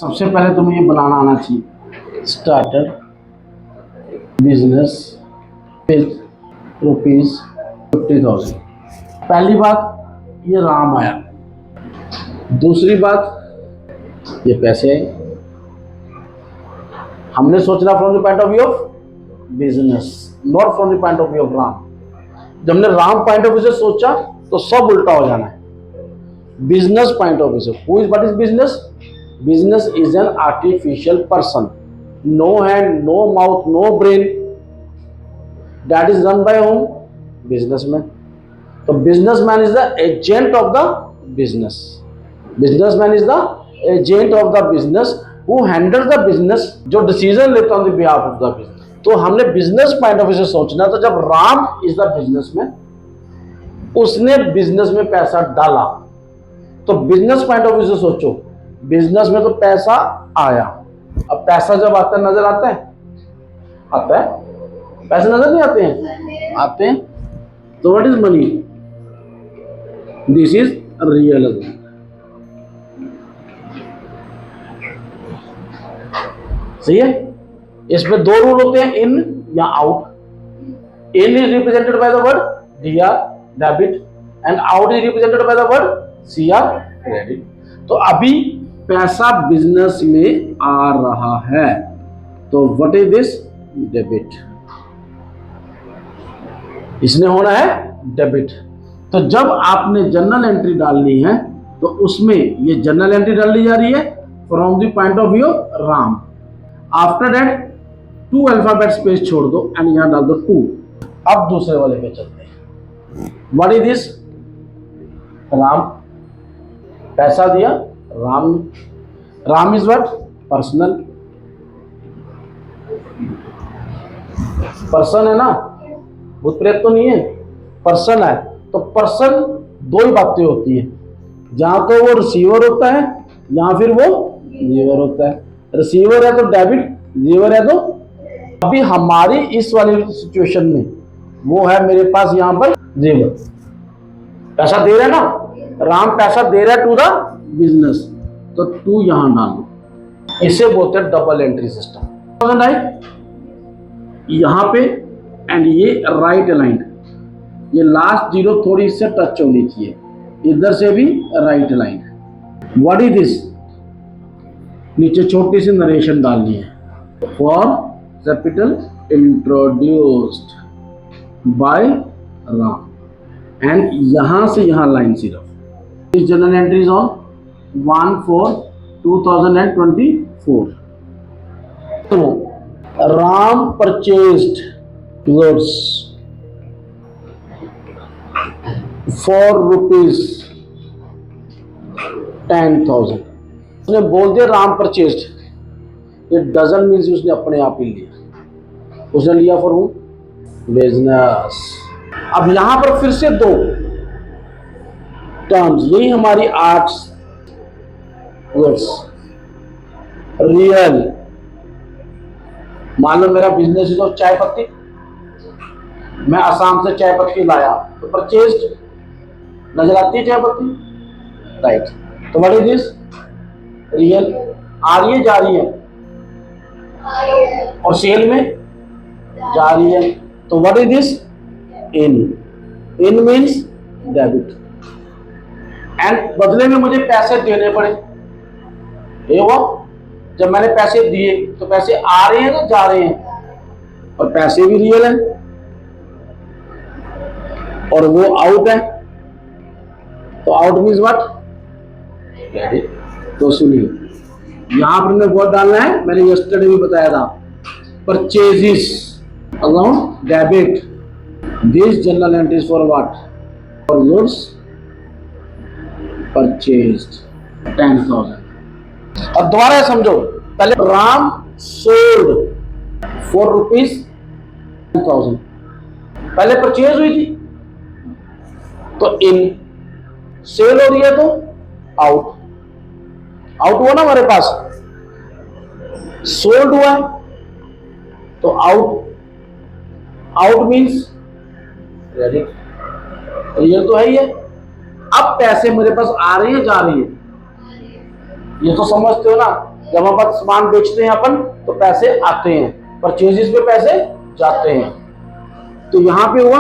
सबसे पहले तुम्हें ये बनाना आना चाहिए, स्टार्टर बिजनेस विद ₹50,000। पहली बात ये राम आया, दूसरी बात ये पैसे आए। हमने सोचना from the point of view of business, not from the point of view of Ram. जब हमने राम पॉइंट ऑफ व्यू से सोचा तो सब उल्टा हो जाना है। बिजनेस पॉइंट ऑफ व्यू से, who is what is business? Business is an artificial person, no hand, no mouth, no brain, that is run by whom? Businessman. तो businessman is the agent of the business. Businessman is the agent of the business who handles the business, जो decision लेता on the behalf of the business. तो हमने business point of view से सोचना। तो जब Ram is the businessman, उसने business में पैसा डाला, तो बिजनेस पॉइंट ऑफ व्यू से सोचो, बिजनेस में तो पैसा आया। अब पैसा जब आता है, नजर आता है? आता है? पैसे नजर नहीं आते हैं? आते हैं। तो what is money? This is real amount. सही है? इसमें दो रूल होते हैं, इन या out. In is represented by the word DR, debit, and out is represented by the word CR, credit. तो अभी पैसा बिजनेस में आ रहा है, तो व्हाट इज दिस? डेबिट। इसने होना है डेबिट। तो जब आपने जर्नल एंट्री डालनी है तो उसमें ये जर्नल एंट्री डाल दी जा रही है from the point of view Ram. After that 2 alphabet space छोड़ दो एंड यहां डाल दो 2। अब दूसरे वाले पे चलते हैं। What is this? राम। पैसा दिया राम ने। Ram is what? Personal. Person है ना, भूत प्रेत तो नहीं है, पर्सन है। तो पर्सन दो ही बातें होती है, जहां तो वो रिसीवर होता है या फिर वो गिवर होता है। रिसीवर है तो डेबिट, गिवर है तो। अभी हमारी इस वाली सिचुएशन में वो है मेरे पास यहां पर गिवर। पैसा दे रहा है ना, राम पैसा दे रहा है टू द बिजनेस, तो तू यहां डाल दो। इसे बोलते हैं डबल एंट्री सिस्टम। यहां पे एंड ये राइट अलाइंड, ये लास्ट जीरो थोड़ी इससे टच होनी चाहिए, इधर से भी right aligned. What is this? नीचे छोटी सी नरेशन डालनी है, for capital introduced by Ram, and यहां से यहां लाइन सिर्फ। इस जर्नल एंट्रीज ऑन 1/4/2024। तो राम परचेज्ड goods for ₹10,000। उसने बोल दिया Ram purchased, it doesn't means उसने अपने आप ही लिया, उसने लिया फॉर हूम? बिजनेस। अब यहां पर फिर से दो टर्म्स, यही हमारी आर्ट्स वर्ड्स। रियल, मान लो मेरा बिजनेस है तो चाय पत्ती, मैं असम से चाय पत्ती लाया, तो परचेज्ड नजर आती है चाय पत्ती, राइट। तो व्हाट इज दिस? रियल। आ रही है, जा रही है, और सेल में जा रही है, तो what is this? In. In means debit, and बदले में मुझे पैसे देने पड़े। ये वो जब मैंने पैसे दिए तो पैसे आ रहे हैं ना जा रहे हैं, और पैसे भी रियल हैं, और वो आउट है, तो आउट मीन्स व्हाट? क्रेडिट। तो सुनिए, यहां पर हमने वर्ड डालना है, मैंने यस्टरडे भी बताया था, purchases account debit, this journal entries for what? For goods purchased 10,000। अब दोबारा समझो, पहले राम सोल्ड फॉर ₹10,000, पहले परचेज हुई थी तो इन, सेल हो रही है तो आउट। आउट हुआ ना हमारे पास, सोल्ड हुआ है तो out. Out means credit, real तो है ही है। अब पैसे मेरे पास आ रहे हैं जा रही है, ये तो समझते हो ना, जब अपन सामान बेचते हैं अपन तो पैसे आते हैं, परचेजेस पे पैसे जाते हैं। तो यहां पे हुआ